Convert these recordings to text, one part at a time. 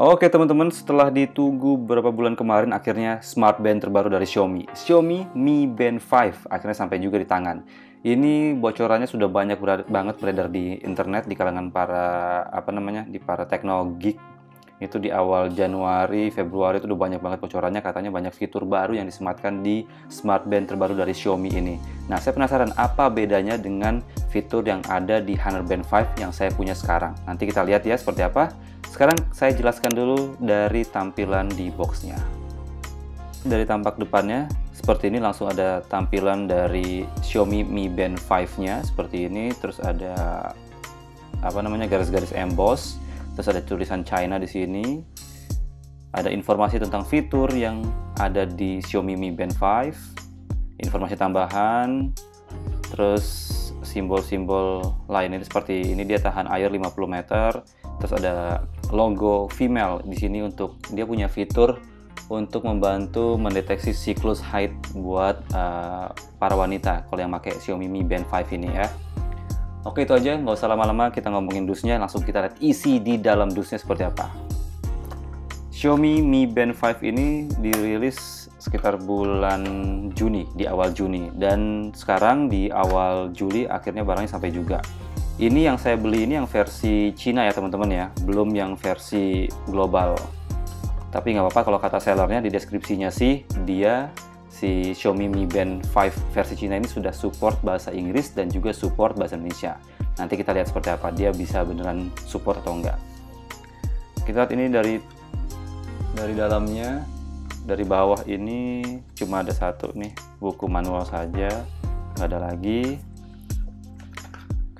Oke teman-teman, setelah ditunggu beberapa bulan kemarin, akhirnya smart band terbaru dari Xiaomi Mi Band 5 akhirnya sampai juga di tangan. Ini bocorannya sudah banyak banget beredar di internet, di kalangan para para teknologi. Itu di awal Januari, Februari itu udah banyak banget bocorannya, katanya banyak fitur baru yang disematkan di smart band terbaru dari Xiaomi ini. Nah, saya penasaran apa bedanya dengan fitur yang ada di Honor Band 5 yang saya punya sekarang. Nanti kita lihat ya seperti apa. Sekarang saya jelaskan dulu dari tampilan di boxnya. Dari tampak depannya seperti ini, langsung ada tampilan dari Xiaomi Mi Band 5-nya seperti ini. Terus ada garis-garis emboss. Terus ada tulisan China di sini. Ada informasi tentang fitur yang ada di Xiaomi Mi Band 5. Informasi tambahan. Terus simbol-simbol lain ini seperti ini, dia tahan air 50 meter. Terus ada logo female di sini, untuk dia punya fitur untuk membantu mendeteksi siklus haid buat para wanita kalau yang pakai Xiaomi Mi Band 5 ini ya. Oke, itu aja, nggak usah lama-lama, kita ngomongin dusnya, langsung kita lihat isi di dalam dusnya seperti apa. Xiaomi Mi Band 5 ini dirilis sekitar bulan Juni, di awal Juni, dan sekarang di awal Juli akhirnya barangnya sampai juga. Ini yang saya beli ini yang versi Cina ya teman-teman ya, belum yang versi global. Tapi nggak apa-apa, kalau kata sellernya di deskripsinya sih, si Xiaomi Mi Band 5 versi Cina ini sudah support bahasa Inggris dan juga support bahasa Indonesia. Nanti kita lihat seperti apa, dia bisa beneran support atau enggak. Kita lihat ini dari dalamnya. Dari bawah ini cuma ada satu nih, buku manual saja, nggak ada lagi.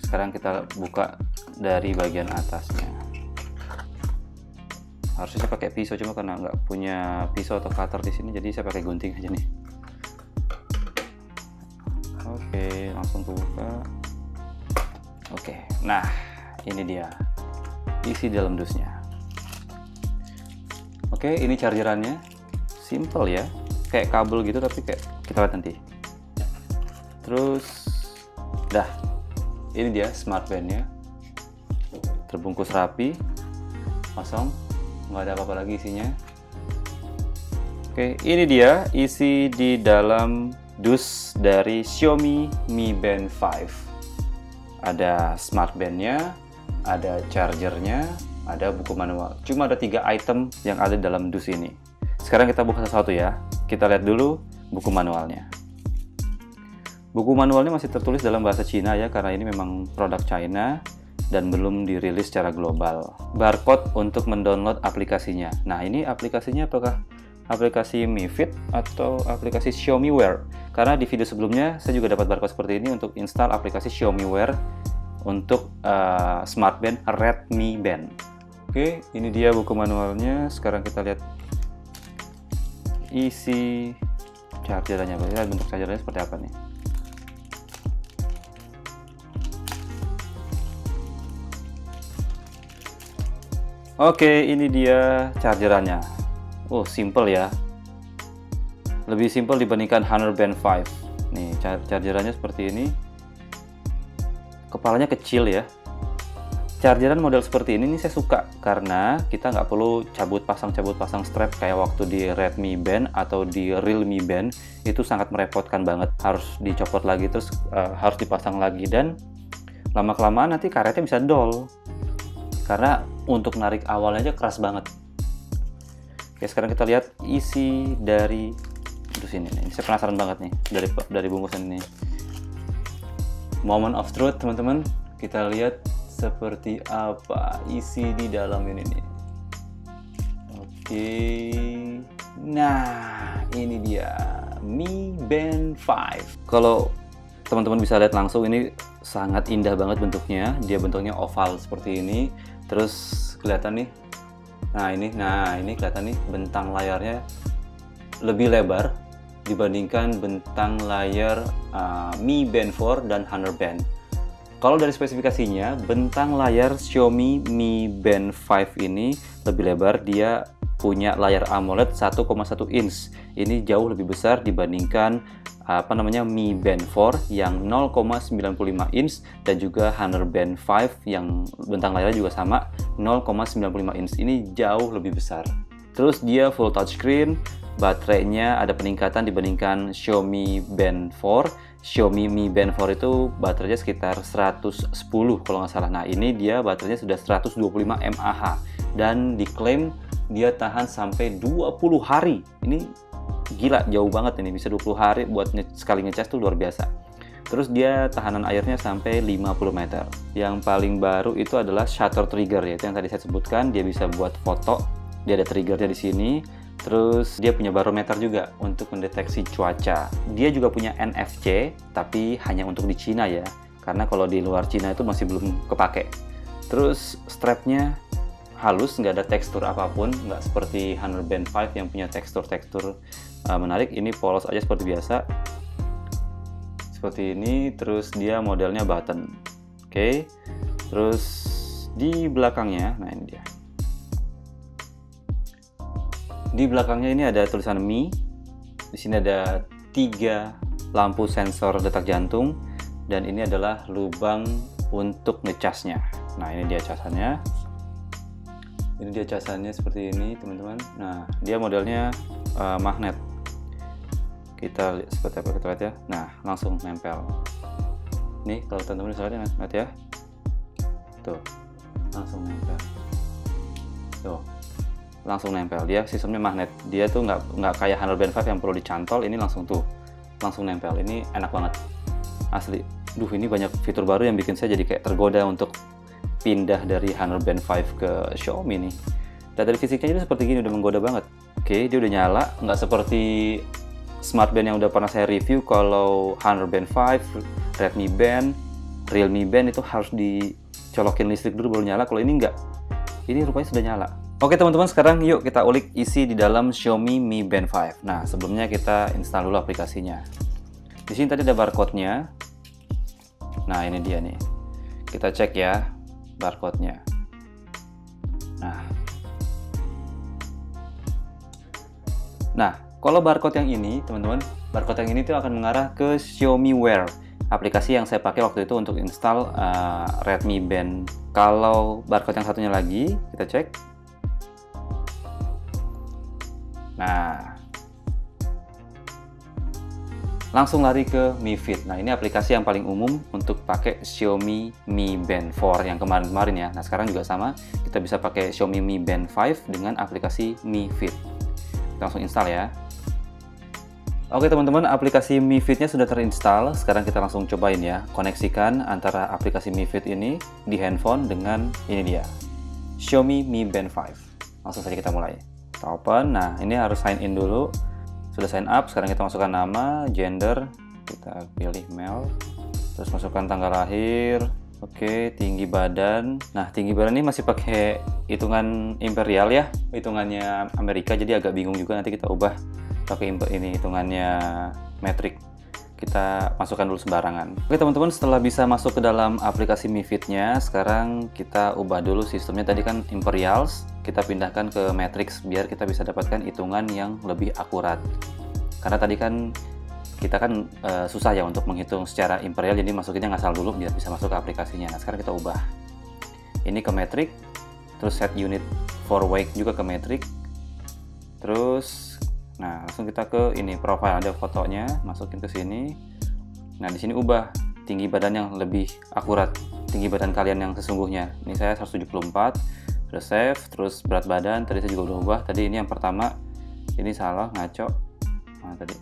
Sekarang kita buka dari bagian atasnya. Harusnya saya pakai pisau, cuma karena nggak punya pisau atau cutter di sini, jadi saya pakai gunting aja nih. Oke, langsung buka. Oke, nah ini dia isi dalam dusnya. Oke, ini chargerannya. Simple ya, kayak kabel gitu, tapi kayak kita lihat nanti. Terus ini dia smart bandnya, terbungkus rapi, kosong, nggak ada apa-apa lagi isinya. Oke, ini dia isi di dalam dus dari Xiaomi Mi Band 5. Ada smart bandnya, ada chargernya, ada buku manual. Cuma ada 3 item yang ada dalam dus ini. Sekarang kita buka satu-satu ya. Kita lihat dulu buku manualnya. Buku manualnya masih tertulis dalam bahasa Cina ya, karena ini memang produk China dan belum dirilis secara global. Barcode untuk mendownload aplikasinya. Nah, ini aplikasinya apakah aplikasi Mi Fit atau aplikasi Xiaomi Wear? Karena di video sebelumnya saya juga dapat barcode seperti ini untuk install aplikasi Xiaomi Wear untuk smart band Redmi Band. Oke, ini dia buku manualnya. Sekarang kita lihat isi chargerannya. Lihat bentuk chargerannya seperti apa nih. Oke, ini dia chargerannya. Oh, simple ya. Lebih simple dibandingkan Honor Band 5. Nih, chargerannya seperti ini. Kepalanya kecil ya. Chargeran model seperti ini saya suka karena kita nggak perlu cabut pasang strap kayak waktu di Redmi Band atau di Realme Band. Itu sangat merepotkan banget, harus dicopot lagi, terus harus dipasang lagi, dan lama-kelamaan nanti karetnya bisa dol karena untuk narik awalnya aja keras banget. Oke, sekarang kita lihat isi dari dus ini. Ini saya penasaran banget nih dari bungkusan ini. Moment of truth teman-teman, kita lihat seperti apa isi di dalam ini nih. Oke, nah ini dia Mi Band 5. Kalau teman-teman bisa lihat langsung, ini sangat indah banget bentuknya. Dia bentuknya oval seperti ini. Terus kelihatan nih. Nah ini kelihatan nih, bentang layarnya lebih lebar dibandingkan bentang layar Mi Band 4 dan Honor Band. Kalau dari spesifikasinya, bentang layar Xiaomi Mi Band 5 ini lebih lebar. Dia punya layar AMOLED 1,1 inch. Ini jauh lebih besar dibandingkan Mi Band 4 yang 0,95 inch dan juga Honor Band 5 yang bentang layarnya juga sama 0,95 inch. Ini jauh lebih besar. Terus dia full touchscreen, baterainya ada peningkatan dibandingkan Xiaomi Band 4. Xiaomi Mi Band 4 itu baterainya sekitar 110 kalau nggak salah. Nah ini dia baterainya sudah 125 mAh dan diklaim dia tahan sampai 20 hari. Ini gila, jauh banget ini, bisa 20 hari buat sekali ngecas tuh luar biasa. Terus dia tahanan airnya sampai 50 meter. Yang paling baru itu adalah shutter trigger, yaitu yang tadi saya sebutkan, dia bisa buat foto, dia ada triggernya di sini. Terus dia punya barometer juga untuk mendeteksi cuaca. Dia juga punya NFC, tapi hanya untuk di Cina ya, karena kalau di luar Cina itu masih belum kepake. Terus strapnya halus, nggak ada tekstur apapun, nggak seperti Honor Band 5 yang punya tekstur-tekstur menarik. Ini polos aja seperti biasa, seperti ini. Terus dia modelnya button. Oke. Terus di belakangnya, nah ini dia. Di belakangnya ini ada tulisan Mi. Di sini ada 3 lampu sensor detak jantung dan ini adalah lubang untuk ngecasnya. Nah ini dia casannya. Ini dia casannya seperti ini teman-teman. Nah dia modelnya magnet. Kita lihat seperti apa, kita lihat ya. Nah langsung nempel. Nih kalau teman-teman bisa lihat ya. Tuh langsung nempel. Tuh langsung nempel. Dia sistemnya magnet. Dia tuh nggak kayak Honor Band 5 yang perlu dicantol. Ini langsung nempel. Ini enak banget asli. Ini banyak fitur baru yang bikin saya jadi kayak tergoda untuk pindah dari Honor Band 5 ke Xiaomi nih. Dan dari fisiknya itu seperti gini, udah menggoda banget. Oke, dia udah nyala, nggak seperti Smart Band yang udah pernah saya review. Kalau Honor Band 5, Redmi Band, Realme Band itu harus dicolokin listrik dulu baru nyala. Kalau ini nggak, ini rupanya sudah nyala. Oke teman-teman, sekarang yuk kita ulik isi di dalam Xiaomi Mi Band 5. Nah sebelumnya kita install dulu aplikasinya. Di sini tadi ada barcode-nya. Nah ini dia nih, kita cek ya barcode-nya. Nah, kalau barcode yang ini, teman-teman, barcode yang ini tuh akan mengarah ke Xiaomi Wear, aplikasi yang saya pakai waktu itu untuk install Redmi Band. Kalau barcode yang satunya lagi, kita cek. Nah, langsung lari ke Mi Fit. Nah, ini aplikasi yang paling umum untuk pakai Xiaomi Mi Band 4 yang kemarin-kemarin ya. Nah, sekarang juga sama. Kita bisa pakai Xiaomi Mi Band 5 dengan aplikasi Mi Fit. Kita langsung install ya. Oke teman-teman, aplikasi Mi Fit-nya sudah terinstall. Sekarang kita langsung cobain ya. Koneksikan antara aplikasi Mi Fit ini di handphone dengan ini dia, Xiaomi Mi Band 5. Langsung saja kita mulai. Kita open. Nah, ini harus sign in dulu. Sudah sign up, sekarang kita masukkan nama, gender, kita pilih male, terus masukkan tanggal lahir, oke, tinggi badan. Nah, tinggi badan ini masih pakai hitungan imperial ya, hitungannya Amerika, jadi agak bingung juga, nanti kita ubah pakai ini hitungannya metrik. Kita masukkan dulu sembarangan. Oke teman-teman, setelah bisa masuk ke dalam aplikasi Mi Fit-nya, sekarang kita ubah dulu sistemnya. Tadi kan imperials, kita pindahkan ke matrix biar kita bisa dapatkan hitungan yang lebih akurat. Karena tadi kan kita kan susah ya untuk menghitung secara imperial, jadi masukinnya ngasal dulu biar bisa masuk ke aplikasinya. Nah sekarang kita ubah ini ke metric, terus set unit for weight juga ke metric, terus nah langsung kita ke ini profile, ada fotonya, masukin ke sini. Nah di sini ubah tinggi badan yang lebih akurat, tinggi badan kalian yang sesungguhnya. Ini saya 174. Terus save, terus berat badan tadi saya juga udah ubah. Tadi ini yang pertama ini salah, ngaco. Nah tadi,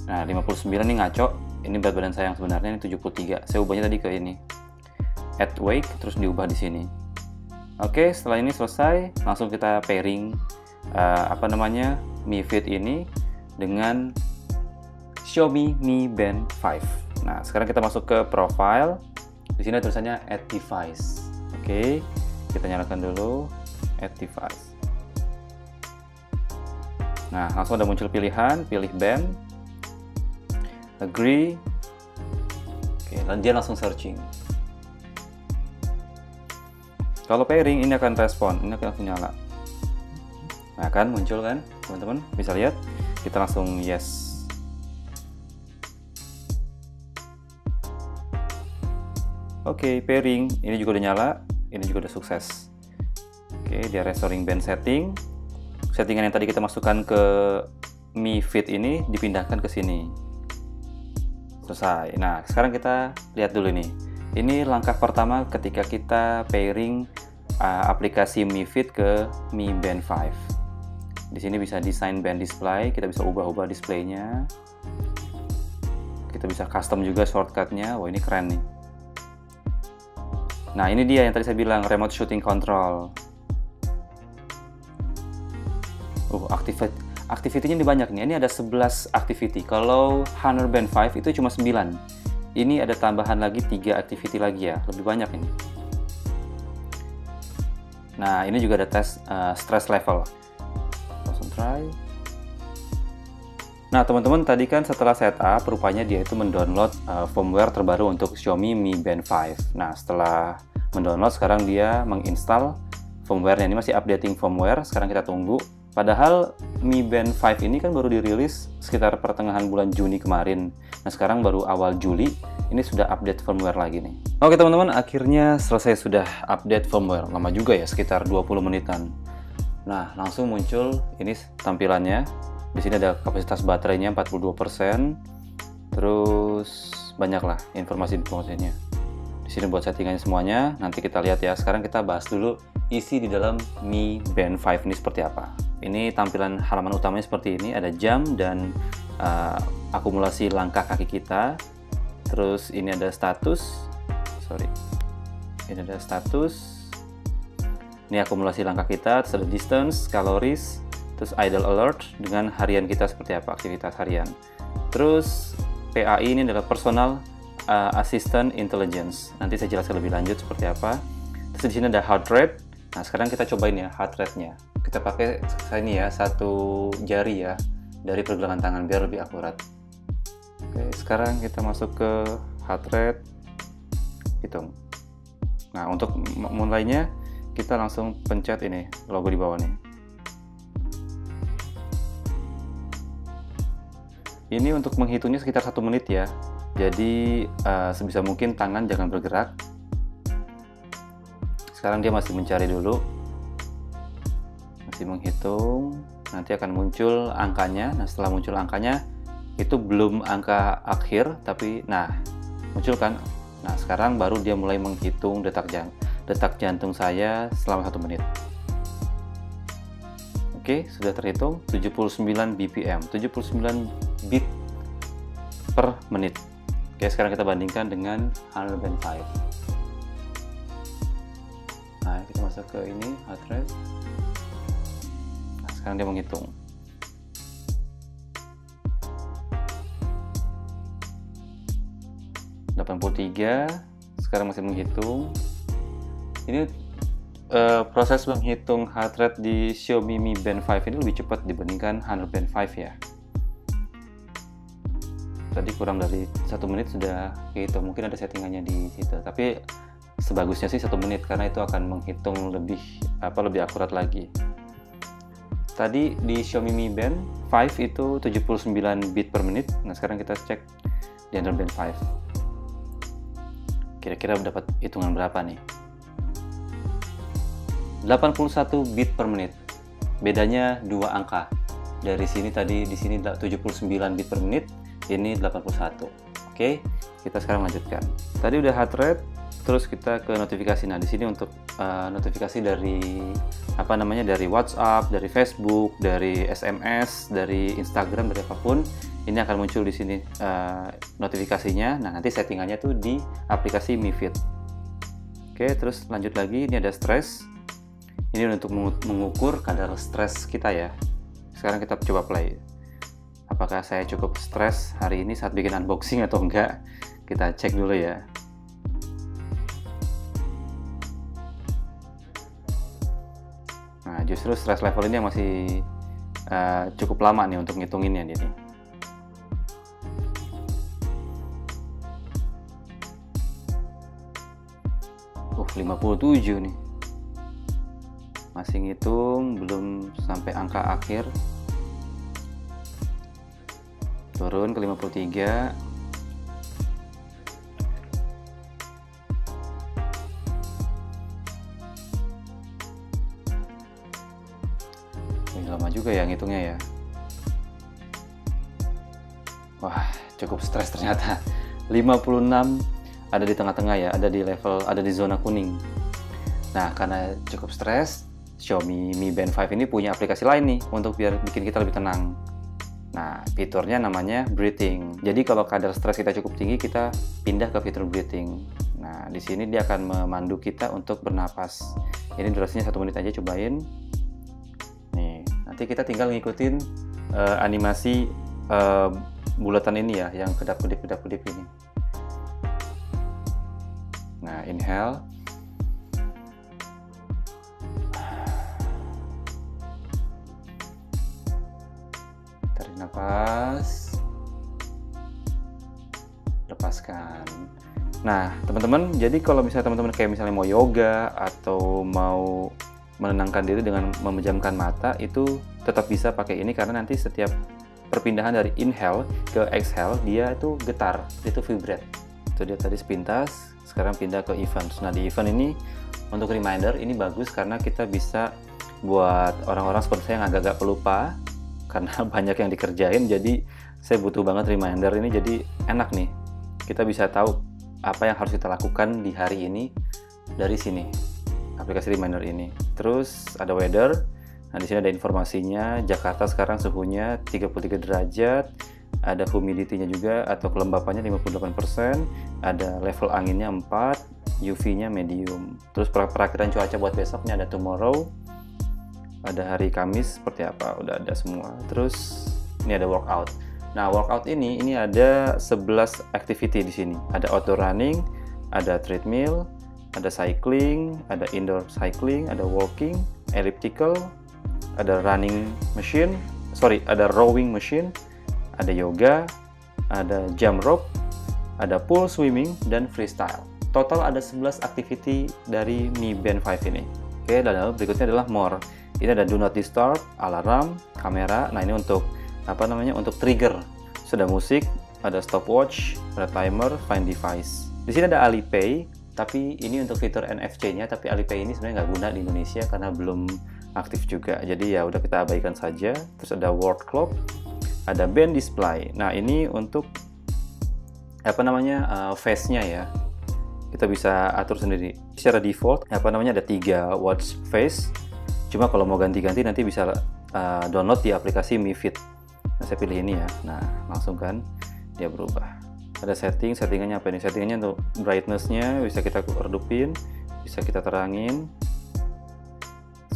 nah 59 ini ngaco. Ini berat badan saya yang sebenarnya ini 73. Saya ubahnya tadi ke ini add weight, terus diubah di sini. Oke, setelah ini selesai, langsung kita pairing Mi Fit ini dengan Xiaomi Mi Band 5. Nah, sekarang kita masuk ke profile. Di sini tulisannya add device. Oke, kita nyalakan dulu add device. Nah, langsung ada muncul pilihan, pilih band, agree. Oke, dan dia langsung searching. Kalau pairing ini akan respon, ini akan langsung nyala. Nah kan muncul kan teman-teman, bisa lihat. Kita langsung yes. Oke, pairing. Ini juga udah nyala. Ini juga udah sukses. Oke, dia restoring band setting. Settingan yang tadi kita masukkan ke Mi Fit ini dipindahkan ke sini. Selesai. Nah, sekarang kita lihat dulu nih. Ini langkah pertama ketika kita pairing aplikasi Mi Fit ke Mi Band 5. Di sini bisa desain band display, kita bisa ubah-ubah displaynya. Kita bisa custom juga shortcutnya. Wah, ini keren nih. Nah, ini dia yang tadi saya bilang, remote shooting control. Activity-nya ini banyak nih. Ini ada 11 activity. Kalau Honor Band 5 itu cuma 9. Ini ada tambahan lagi 3 activity lagi ya. Lebih banyak ini. Nah, ini juga ada tes stress level. Langsung try. Nah, teman-teman, tadi kan setelah setup, rupanya dia itu mendownload firmware terbaru untuk Xiaomi Mi Band 5. Nah, setelah mendownload, sekarang dia menginstal firmware-nya. Ini masih updating firmware, sekarang kita tunggu. Padahal Mi Band 5 ini kan baru dirilis sekitar pertengahan bulan Juni kemarin. Nah, sekarang baru awal Juli, ini sudah update firmware lagi nih. Oke teman-teman, akhirnya selesai sudah update firmware. Lama juga ya, sekitar 20 menitan. Nah, langsung muncul ini tampilannya. Di sini ada kapasitas baterainya 42%. Terus banyaklah informasi-informasinya. Di sini buat settingannya semuanya. Nanti kita lihat ya. Sekarang kita bahas dulu isi di dalam Mi Band 5 ini seperti apa. Ini tampilan halaman utamanya seperti ini. Ada jam dan akumulasi langkah kaki kita. Terus ini ada status. Ini ada status. Ini akumulasi langkah kita. Terus ada distance, calories. Terus idle alert dengan harian kita seperti apa, aktivitas harian. Terus PAI ini adalah personal assistant intelligence. Nanti saya jelaskan lebih lanjut seperti apa. Terus di sini ada heart rate. Nah, sekarang kita cobain ya heart rate-nya. Kita pakai ini ya, satu jari ya dari pergelangan tangan biar lebih akurat. Oke, sekarang kita masuk ke heart rate. Hitung. Nah, untuk mulainya kita langsung pencet ini logo di bawah nih. Ini untuk menghitungnya sekitar 1 menit ya. Jadi sebisa mungkin tangan jangan bergerak. Sekarang dia masih mencari dulu. Masih menghitung. Nanti akan muncul angkanya. Nah, setelah muncul angkanya, itu belum angka akhir, tapi nah, muncul kan. Nah, sekarang baru dia mulai menghitung detak jantung saya selama 1 menit. Oke, sudah terhitung 79 BPM, 79 beat per menit. Oke, sekarang kita bandingkan dengan Honor Band 5. Nah, kita masuk ke ini, heart rate. Nah, sekarang dia menghitung. Sekarang masih menghitung. Ini proses menghitung heart rate di Xiaomi Mi Band 5 ini lebih cepat dibandingkan Honor Band 5 ya. Tadi kurang dari 1 menit sudah gitu. Mungkin ada settingannya di situ. Tapi sebagusnya sih 1 menit karena itu akan menghitung lebih akurat lagi. Tadi di Xiaomi Mi Band 5 itu 79 beat per menit. Nah, sekarang kita cek di Honor Band 5. Kira-kira dapat hitungan berapa nih? 81 beat per menit. Bedanya 2 angka. Dari sini tadi di sini 79 beat per menit, ini 81. Oke, kita sekarang lanjutkan. Tadi udah heart rate, terus kita ke notifikasi. Nah, di sini untuk notifikasi dari dari WhatsApp, dari Facebook, dari SMS, dari Instagram, dari apapun, ini akan muncul di sini notifikasinya. Nah, nanti settingannya tuh di aplikasi Mi Fit. Oke, terus lanjut lagi. Ini ada stress. Ini untuk mengukur kadar stres kita ya. Sekarang kita coba play. Apakah saya cukup stres hari ini saat bikin unboxing atau enggak? Kita cek dulu ya. Nah, justru stress level ini yang masih cukup lama nih untuk ngitunginnya ini. 57 nih. Masih ngitung, belum sampai angka akhir. Turun ke 53. lama juga ya ngitungnya ya. Wah, cukup stres ternyata. 56 ada di tengah-tengah ya, ada di level, ada di zona kuning. Nah, karena cukup stres, Xiaomi Mi Band 5 ini punya aplikasi lain nih untuk biar bikin kita lebih tenang. Nah, fiturnya namanya breathing. Jadi kalau kadar stres kita cukup tinggi, kita pindah ke fitur breathing. Nah, di sini dia akan memandu kita untuk bernapas. Ini durasinya 1 menit aja, cobain. Nih, nanti kita tinggal ngikutin animasi bulatan ini ya, yang kedap-kedip ini. Nah, inhale. Tarik nafas. Lepaskan. Nah, teman-teman, jadi kalau misalnya teman-teman kayak misalnya mau yoga atau mau menenangkan diri dengan memejamkan mata, itu tetap bisa pakai ini karena nanti setiap perpindahan dari inhale ke exhale dia itu getar, itu vibrate. Itu dia tadi sepintas, sekarang pindah ke events. Nah, di event ini untuk reminder ini bagus karena kita bisa buat orang-orang seperti saya yang agak-agak pelupa karena banyak yang dikerjain, jadi saya butuh banget reminder ini, jadi enak nih. Kita bisa tahu apa yang harus kita lakukan di hari ini dari sini, aplikasi reminder ini. Terus ada weather. Nah, di sini ada informasinya. Jakarta sekarang suhunya 33 derajat. Ada humidity-nya juga atau kelembapannya 58%. Ada level anginnya 4, UV-nya medium. Terus perakhiran cuaca buat besoknya ada tomorrow. Ada hari Kamis seperti apa, udah ada semua. Terus ini ada workout. Nah, workout ini ada 11 activity di sini. Ada outdoor running, ada treadmill, ada cycling, ada indoor cycling, ada walking, elliptical, ada running machine, ada rowing machine, ada yoga, ada jump rope, ada pool swimming, dan freestyle. Total ada 11 activity dari Mi Band 5 ini. Oke, dan lalu berikutnya adalah more. Ini ada do not disturb, alarm, kamera. Nah, ini untuk untuk trigger. Sudah musik, ada stopwatch, ada timer, find device. Di sini ada Alipay, tapi ini untuk fitur NFC-nya, tapi Alipay ini sebenarnya nggak guna di Indonesia karena belum aktif juga, jadi ya udah kita abaikan saja. Terus ada word clock, ada band display. Nah, ini untuk face-nya ya, kita bisa atur sendiri. Secara default ada 3 watch face, cuma kalau mau ganti-ganti nanti bisa download di aplikasi Mi Fit. Nah, saya pilih ini ya. Nah, langsung kan dia berubah. Ada settingannya apa ini? Settingannya untuk brightness-nya bisa kita redupin, bisa kita terangin.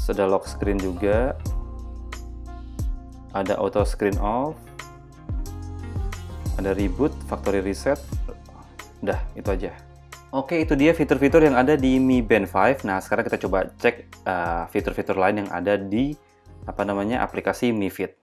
Ada lock screen juga, ada auto screen off, ada reboot, factory reset. Udah, itu aja. Oke, itu dia fitur-fitur yang ada di Mi Band 5. Nah, sekarang kita coba cek fitur-fitur lain yang ada di aplikasi Mi Fit.